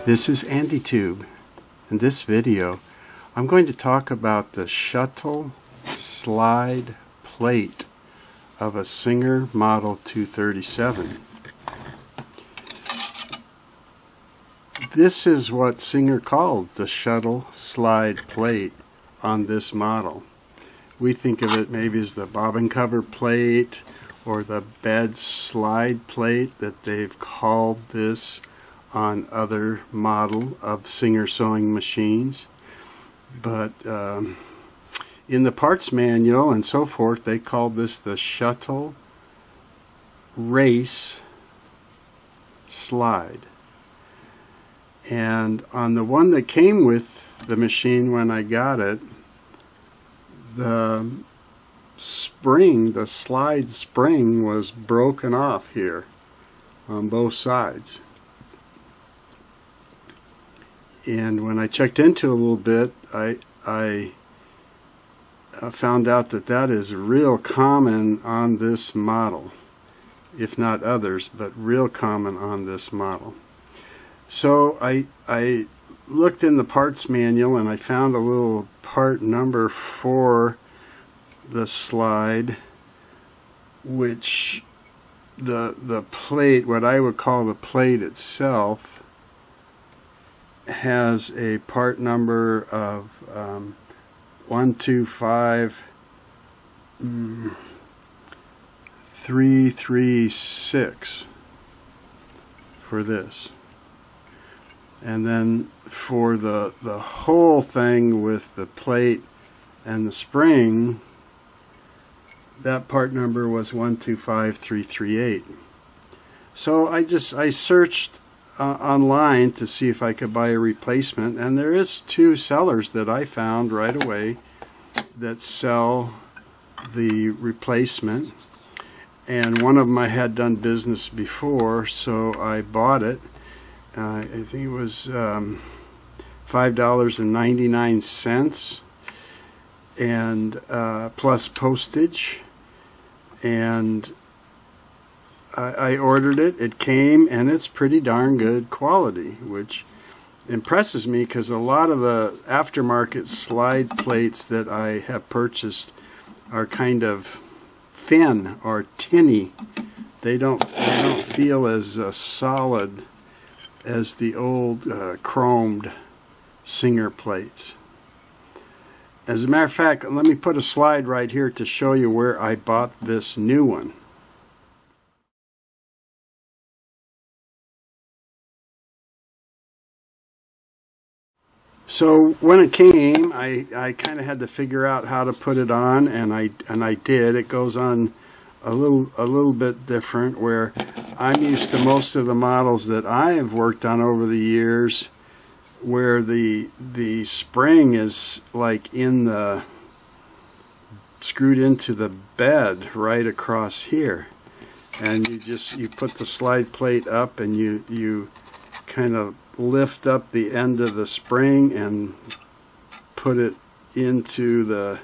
This is AndyTube. In this video, I'm going to talk about the Shuttle Slide plate of a Singer Model 237. This is what Singer called the Shuttle Slide plate on this model. We think of it maybe as the bobbin cover plate or the bed slide plate that they've called this on other model of Singer sewing machines. But in the parts manual and so forth, they called this the Shuttle Race Slide. And on the one that came with the machine when I got it, the spring, the slide spring, was broken off here on both sides. And when I checked into it a little bit, I found out that that is real common on this model, if not others, but real common on this model. So I looked in the parts manual and I found a little part number for the slide, which the plate, what I would call the plate itself, has a part number of 125336 for this. And then for the whole thing with the plate and the spring, that part number was 125338. So I searched online to see if I could buy a replacement, and there is two sellers that I found right away that sell the replacement, and one of them I had done business before, so I bought it. I think it was $5.99 and plus postage, and I ordered it. It came, and it's pretty darn good quality, which impresses me because a lot of the aftermarket slide plates that I have purchased are kind of thin or tinny. They don't feel as solid as the old chromed Singer plates. As a matter of fact, let me put a slide right here to show you where I bought this new one. So when it came, I kind of had to figure out how to put it on, and I did. It goes on a little bit different, where I'm used to most of the models that I have worked on over the years, where the spring is like screwed into the bed right across here, and you put the slide plate up, and you kind of lift up the end of the spring and put it into the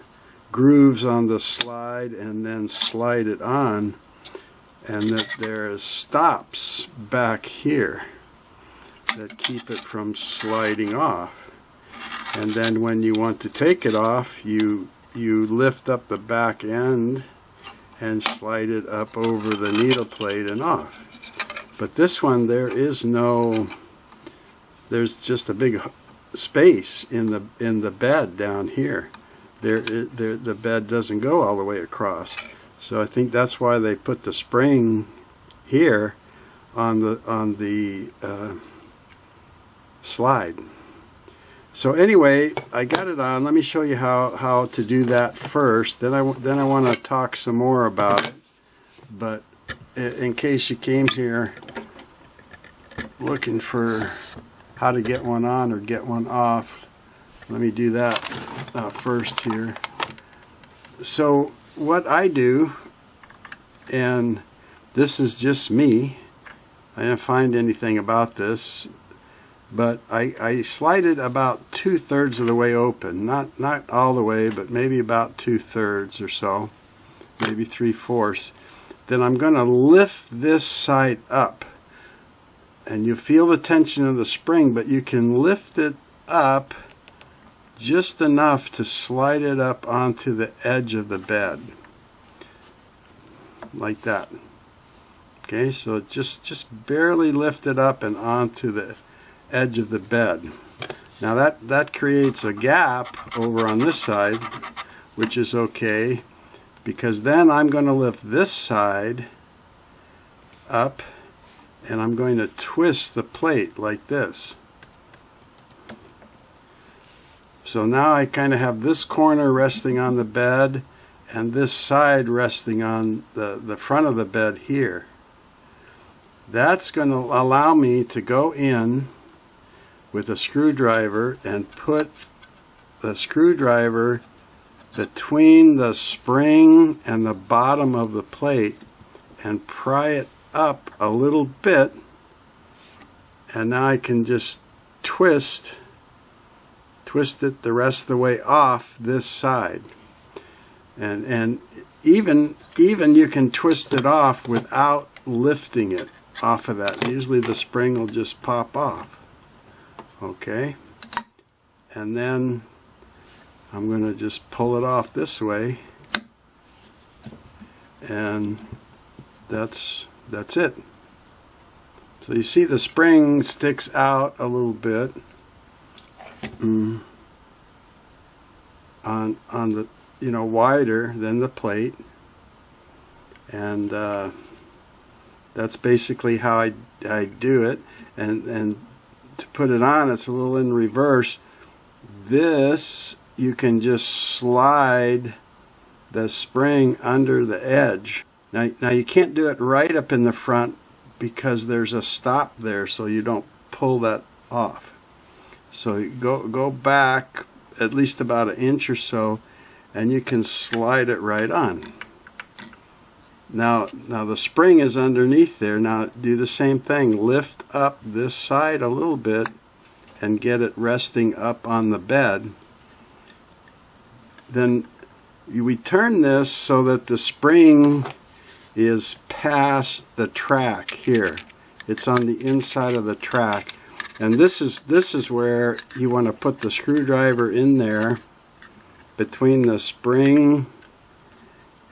grooves on the slide and then slide it on, and that there's stops back here that keep it from sliding off. And then when you want to take it off, you lift up the back end and slide it up over the needle plate and off. But this one, there's just a big space in the bed down here. The bed doesn't go all the way across, so I think that's why they put the spring here on the slide. So anyway, I got it on. Let me show you how to do that first. Then I want to talk some more about it. But in case you came here looking for how to get one on or get one off, let me do that first here. So what I do, and this is just me, I didn't find anything about this, but I slide it about 2/3 of the way open, not all the way, but maybe about 2/3 or so, maybe 3/4. Then I'm going to lift this side up and you feel the tension of the spring, but you can lift it up just enough to slide it up onto the edge of the bed, like that. Okay, so just barely lift it up and onto the edge of the bed. Now that creates a gap over on this side, which is okay, because then I'm going to lift this side up and I'm going to twist the plate like this. So now I kind of have this corner resting on the bed and this side resting on the front of the bed here. That's going to allow me to go in with a screwdriver and put the screwdriver between the spring and the bottom of the plate and pry it up a little bit, and now I can just twist it the rest of the way off this side, and even you can twist it off without lifting it off of that. Usually the spring will just pop off. Okay, and then I'm going to just pull it off this way, and that's it. So you see the spring sticks out a little bit on the, you know, wider than the plate, and that's basically how I do it. And to put it on, it's a little in reverse. This, you can just slide the spring under the edge. Now you can't do it right up in the front because there's a stop there, so you don't pull that off. So you go back at least about an inch or so, and you can slide it right on. Now the spring is underneath there. Now do the same thing. Lift up this side a little bit and get it resting up on the bed. Then we turn this so that the spring is past the track here. It's on the inside of the track, and this is where you want to put the screwdriver in there between the spring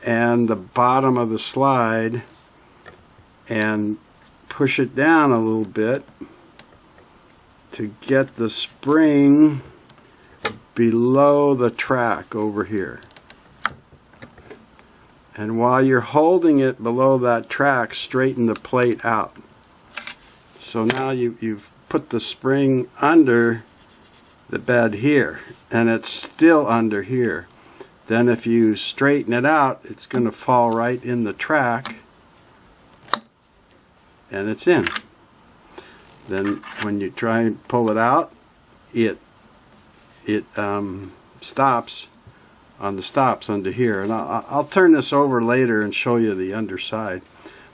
and the bottom of the slide and push it down a little bit to get the spring below the track over here. And while you're holding it below that track, straighten the plate out. So now you've put the spring under the bed here, and it's still under here. Then if you straighten it out, it's going to fall right in the track, and it's in. Then when you try and pull it out, it stops on the stops under here. And I'll turn this over later and show you the underside.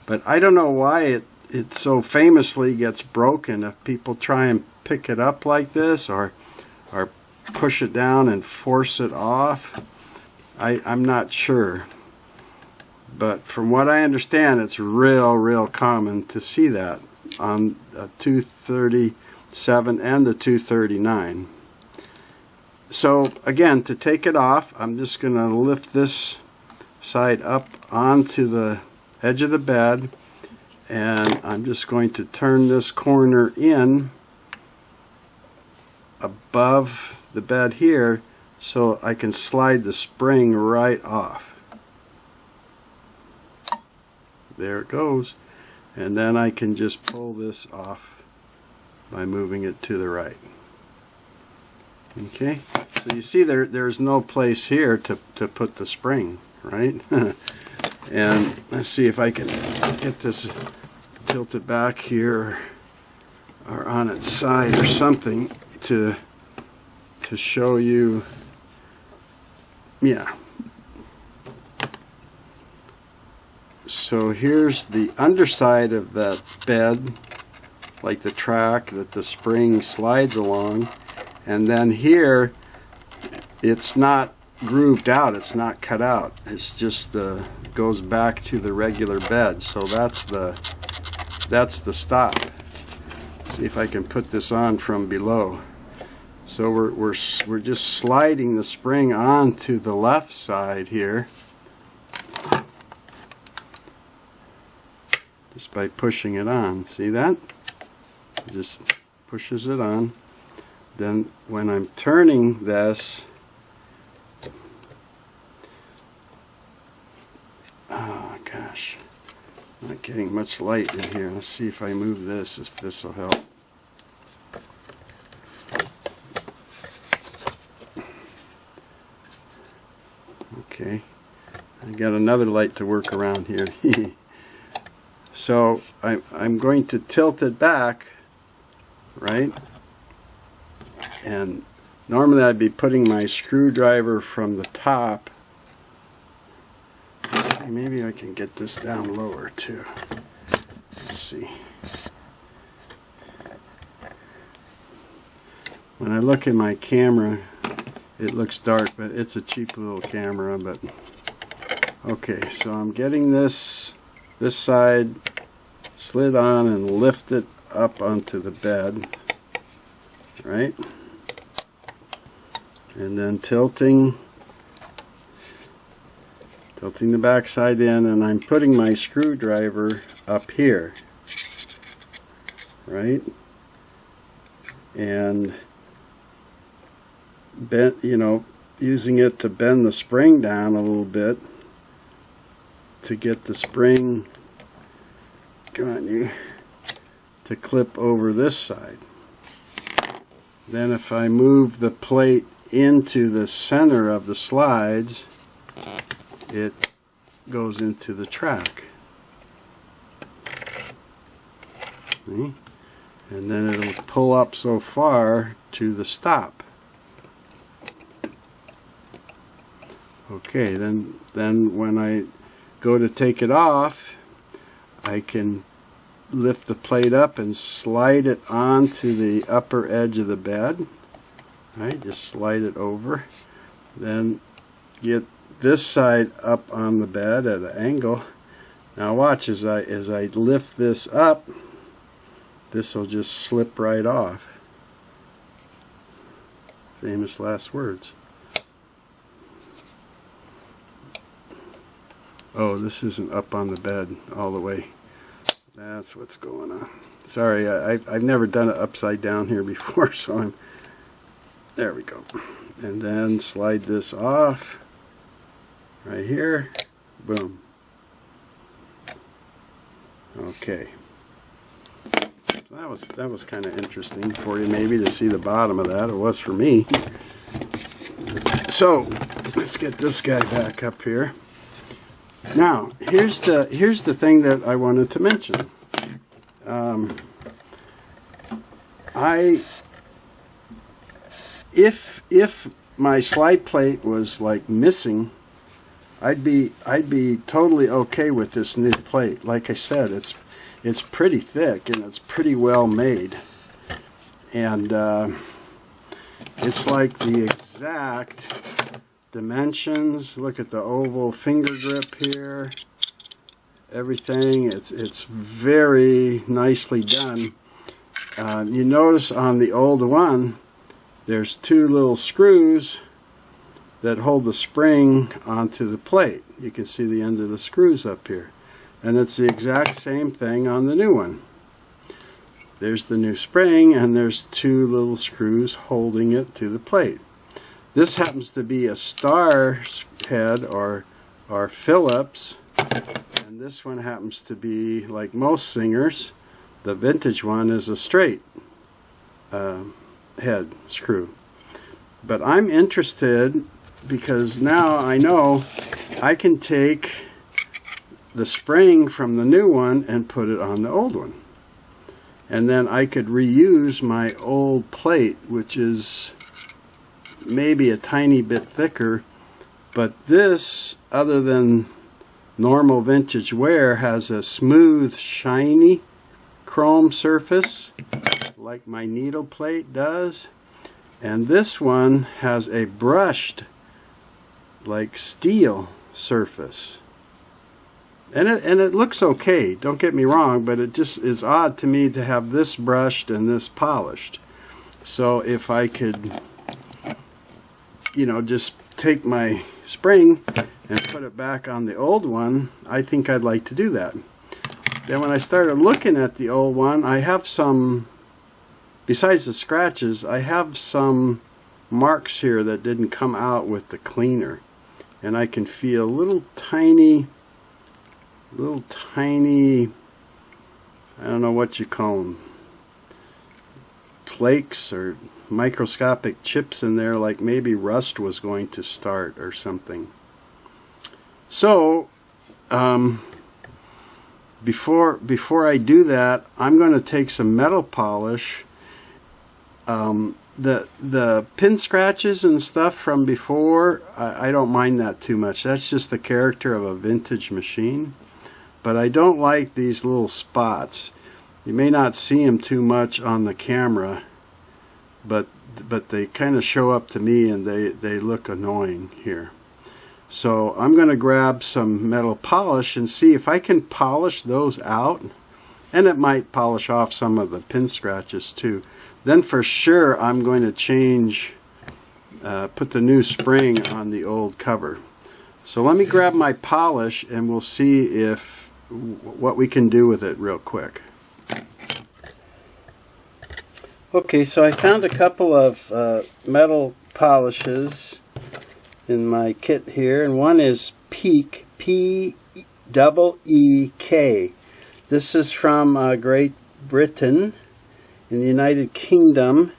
But I don't know why it so famously gets broken if people try and pick it up like this or push it down and force it off. I'm not sure, but from what I understand, it's real common to see that on the 237 and the 239. So again, to take it off, I'm just going to lift this side up onto the edge of the bed, and I'm just going to turn this corner in above the bed here so I can slide the spring right off. There it goes. And then I can just pull this off by moving it to the right. Okay, so you see there's no place here to put the spring, right? And let's see if I can get this tilted back here or on its side or something to show you. Yeah. So here's the underside of that bed, like the track that the spring slides along, and then here it's not grooved out, it's not cut out, it's just goes back to the regular bed. So that's the stop. See if I can put this on from below. So we're just sliding the spring onto the left side here, just by pushing it on. See that? It just pushes it on. Then when I'm turning this, oh gosh, not getting much light in here. Let's see if I move this, if this will help. Okay, I got another light to work around here. So I'm going to tilt it back, right? And normally I'd be putting my screwdriver from the top. Let's see, maybe I can get this down lower too. Let's see. When I look at my camera, it looks dark, but it's a cheap little camera. But okay, so I'm getting this side slid on and lift it up onto the bed, right? And then tilting the back side in, and I'm putting my screwdriver up here, right? And bend, using it to bend the spring down a little bit to get the spring, come on you, to clip over this side. Then if I move the plate into the center of the slides, it goes into the track. See? And then it'll pull up so far to the stop. Okay, then when I go to take it off, I can lift the plate up and slide it onto the upper edge of the bed. Right, just slide it over. Then get this side up on the bed at an angle. Now watch, as I lift this up, this will just slip right off. Famous last words. Oh, this isn't up on the bed all the way. That's what's going on. Sorry, I've never done it upside down here before, so there we go. And then slide this off right here. Boom. Okay. So that was kind of interesting for you maybe to see the bottom of that. It was for me. So let's get this guy back up here. Now, here's the thing that I wanted to mention. If my slide plate was like missing, I'd be totally okay with this new plate. Like I said, it's pretty thick and it's pretty well made, and it's like the exact dimensions. Look at the oval finger grip here. Everything, it's very nicely done. You notice on the old one, there's two little screws that hold the spring onto the plate. You can see the end of the screws up here. And it's the exact same thing on the new one. There's the new spring, and there's two little screws holding it to the plate. This happens to be a star head or Phillips, and this one happens to be, like most Singers, the vintage one is a straight head screw. But I'm interested because now I know I can take the spring from the new one and put it on the old one. And then I could reuse my old plate, which is maybe a tiny bit thicker, but this, other than normal vintage wear, has a smooth, shiny chrome surface like my needle plate does, and this one has a brushed, like steel surface. And it looks okay, don't get me wrong, but it just is odd to me to have this brushed and this polished. So if I could, you know, just take my spring and put it back on the old one, I think I'd like to do that. Then when I started looking at the old one, I have some, besides the scratches, I have some marks here that didn't come out with the cleaner. And I can feel little tiny, I don't know what you call them, flakes or microscopic chips in there, like maybe rust was going to start or something. So before I do that, I'm going to take some metal polish. The pin scratches and stuff from before, I don't mind that too much. That's just the character of a vintage machine. But I don't like these little spots. You may not see them too much on the camera, but they kind of show up to me, and they look annoying here. So I'm going to grab some metal polish and see if I can polish those out, and it might polish off some of the pin scratches too. Then for sure I'm going to change, put the new spring on the old cover. So let me grab my polish and we'll see if what we can do with it real quick. Okay, so I found a couple of metal polishes in my kit here, and one is Peak, P-E-E-K. This is from Great Britain in the United Kingdom,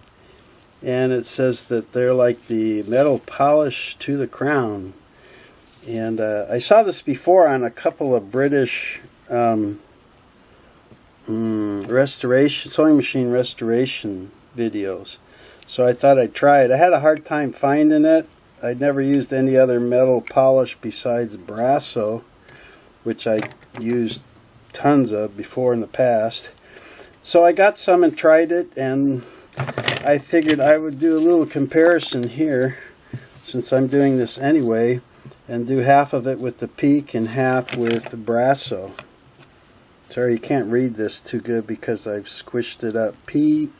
and it says that they're like the metal polish to the crown. And I saw this before on a couple of British restoration, sewing machine restoration videos. So I thought I'd try it. I had a hard time finding it. I'd never used any other metal polish besides Brasso, which I used tons of before in the past. So I got some and tried it, and I figured I would do a little comparison here, since I'm doing this anyway, and do half of it with the Peak and half with the Brasso. Sorry, you can't read this too good because I've squished it up. P-E-E-K.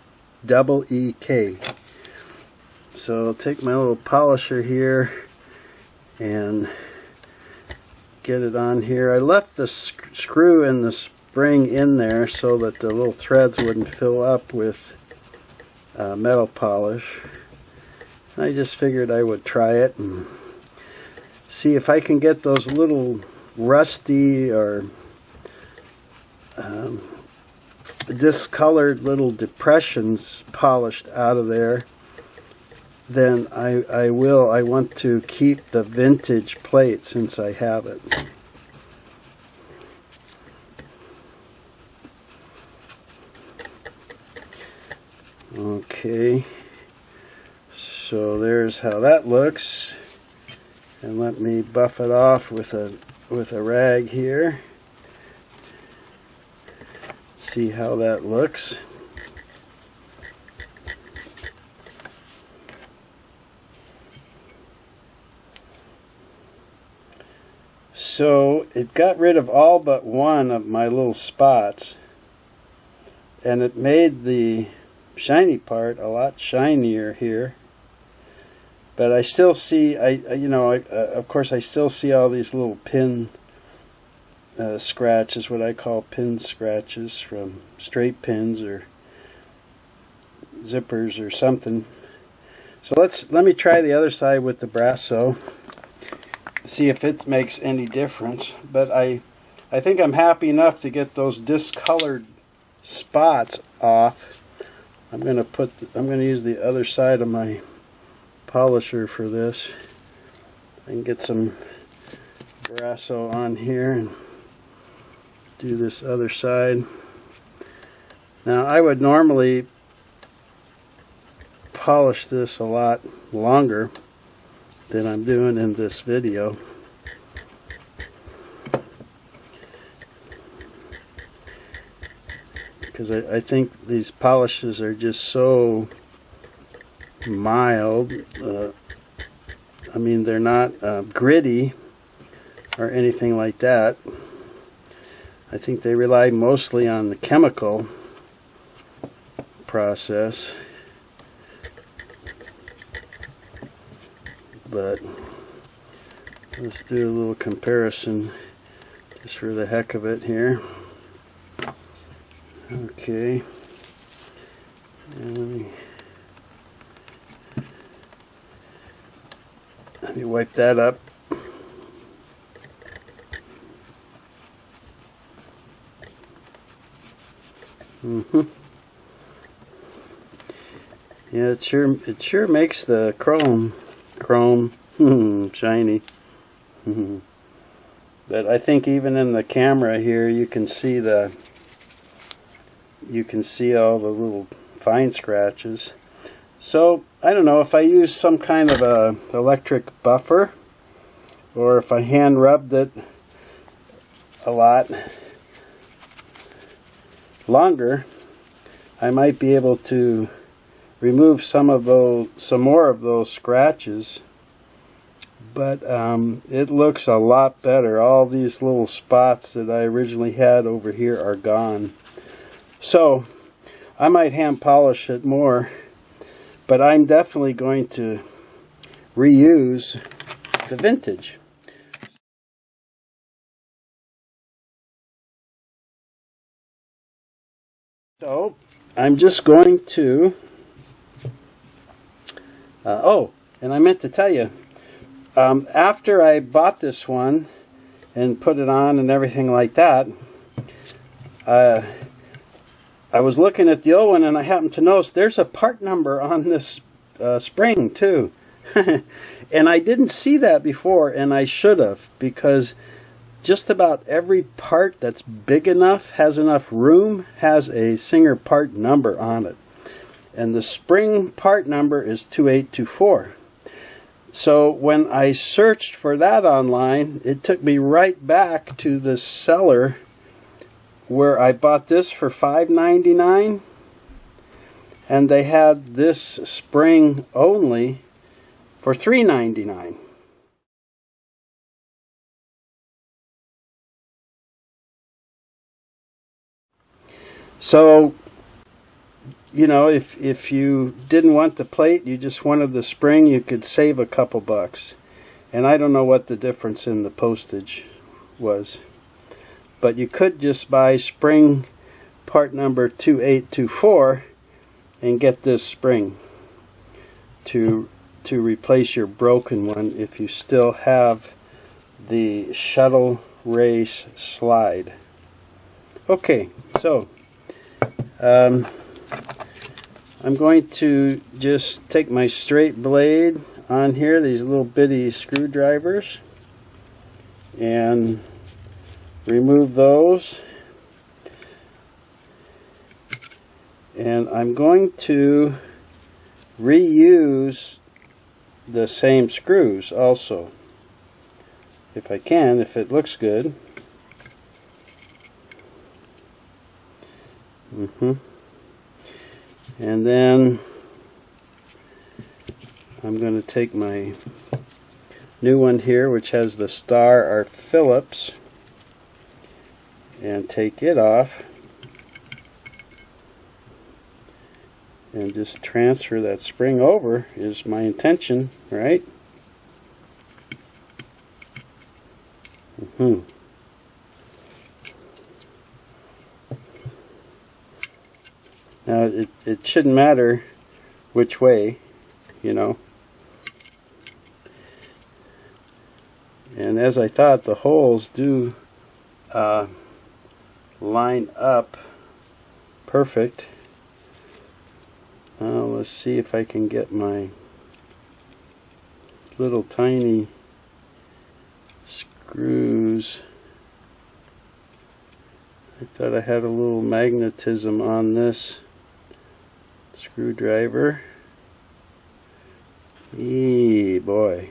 So I'll take my little polisher here and get it on here. I left the screw and the spring in there so that the little threads wouldn't fill up with metal polish. I just figured I would try it and see if I can get those little rusty or discolored little depressions polished out of there. Then I will. I want to keep the vintage plate since I have it. Okay, so there's how that looks, and let me buff it off with a rag here. See how that looks. So it got rid of all but one of my little spots, and it made the shiny part a lot shinier here. But I still see, of course I still see all these little pin scratches, what I call pin scratches from straight pins or zippers or something. So let me try the other side with the Brasso, see if it makes any difference. But I think I'm happy enough to get those discolored spots off. I'm going to use the other side of my polisher for this. I can get some Brasso on here and do this other side. Now I would normally polish this a lot longer than I'm doing in this video. Because I think these polishes are just so mild. I mean, they're not gritty or anything like that. I think they rely mostly on the chemical process, but let's do a little comparison just for the heck of it here. Okay, and let me wipe that up. Yeah, it sure makes the chrome shiny. But I think even in the camera here you can see all the little fine scratches. So I don't know if I use some kind of a electric buffer, or if I hand rubbed it a lot longer, I might be able to remove some more of those scratches. But it looks a lot better. All these little spots that I originally had over here are gone. So I might hand polish it more, but I'm definitely going to reuse the vintage. So I'm just going to oh, and I meant to tell you, after I bought this one and put it on and everything like that, I was looking at the old one and I happened to notice there's a part number on this spring too. And I didn't see that before, and I should have, because just about every part that's big enough, has enough room, has a Singer part number on it. And the spring part number is 2824. So when I searched for that online, it took me right back to the seller where I bought this for $5.99, and they had this spring only for $3.99. So, you know, if you didn't want the plate, you just wanted the spring, you could save a couple bucks. And I don't know what the difference in the postage was, but you could just buy spring part number 2824 and get this spring to replace your broken one if you still have the Shuttle Race Slide. Okay, so I'm going to just take my straight blade on here, these little bitty screwdrivers, and remove those. And I'm going to reuse the same screws also, if I can, if it looks good. And then I'm going to take my new one here, which has the star or Phillips, and take it off and just transfer that spring over is my intention, right? Now it shouldn't matter which way, you know. And as I thought, the holes do line up perfect. Now let's see if I can get my little tiny screws. I thought I had a little magnetism on this screwdriver. Eee, boy.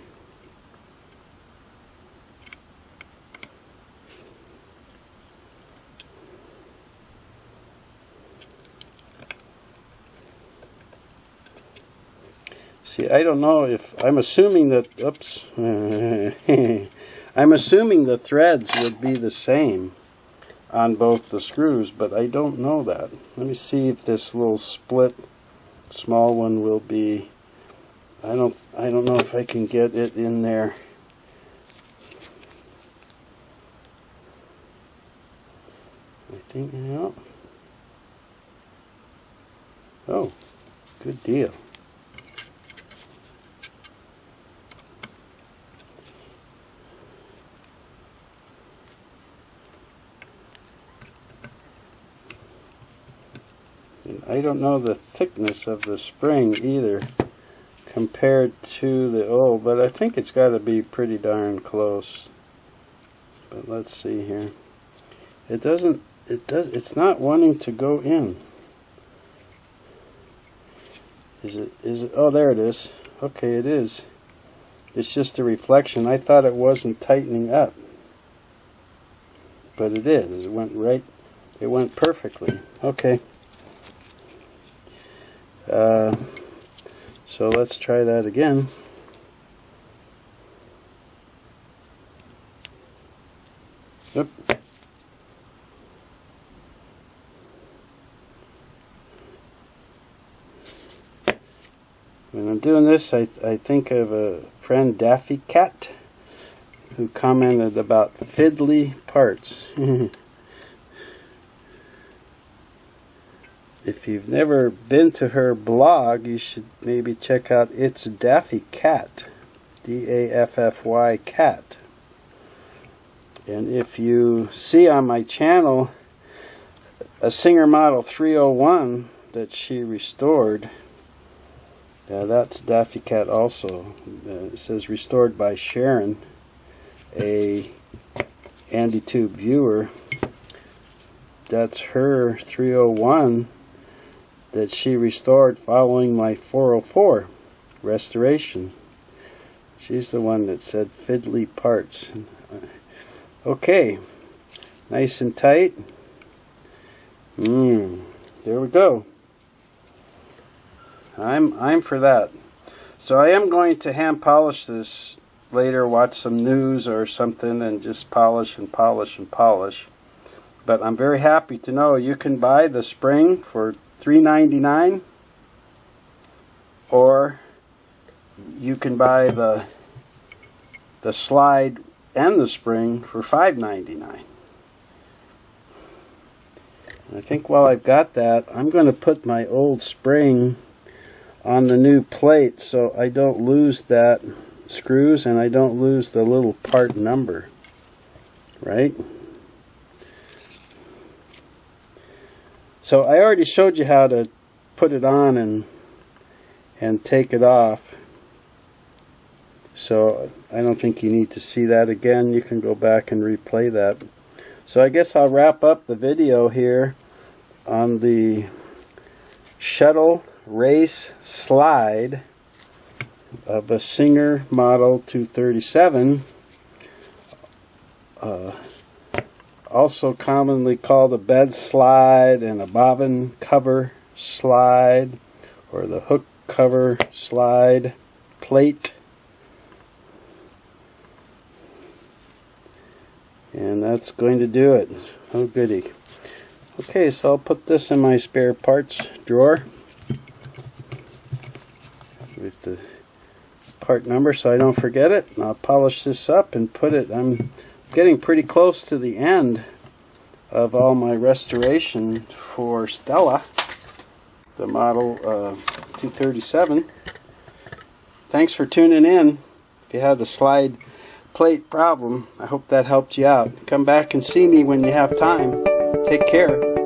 See, I don't know if, I'm assuming that, oops, I'm assuming the threads would be the same. on both the screws, but I don't know that. Let me see if this little split small one will be. I don't know if I can get it in there. I think, yeah. Oh, good deal. And I don't know the thickness of the spring either compared to the old, but I think it's got to be pretty darn close. But let's see here. It's not wanting to go in. Is it, oh, there it is. Okay, it is. It's just a reflection. I thought it wasn't tightening up. But it is. It went right, it went perfectly. Okay. So let's try that again. Yep. When I'm doing this, I think of a friend, Daffy Cat, who commented about fiddly parts. If you've never been to her blog, you should maybe check out It's Daffy Cat, D-A-F-F-Y Cat. And if you see on my channel a Singer Model 301 that she restored, that's Daffy Cat also. It says restored by Sharon, a AndyTube viewer. That's her 301 that she restored following my 404 restoration. She's the one that said fiddly parts. Okay, nice and tight. There we go. I'm for that. So I am going to hand polish this later, watch some news or something, and just polish and polish and polish. But I'm very happy to know you can buy the spring for $3.99, or you can buy the slide and the spring for $5.99. I think while I've got that, I'm going to put my old spring on the new plate so I don't lose that screws and I don't lose the little part number, right? So I already showed you how to put it on and take it off, so I don't think you need to see that again. You can go back and replay that. So I guess I'll wrap up the video here on the Shuttle Race Slide of a Singer Model 237, also commonly called a bed slide and a bobbin cover slide, or the hook cover slide plate. And that's going to do it. Oh goody. Okay, so I'll put this in my spare parts drawer with the part number so I don't forget it. And I'll polish this up and put it. I'm getting pretty close to the end of all my restoration for Stella, the model 237. Thanks for tuning in. If you had a slide plate problem, I hope that helped you out. Come back and see me when you have time. Take care.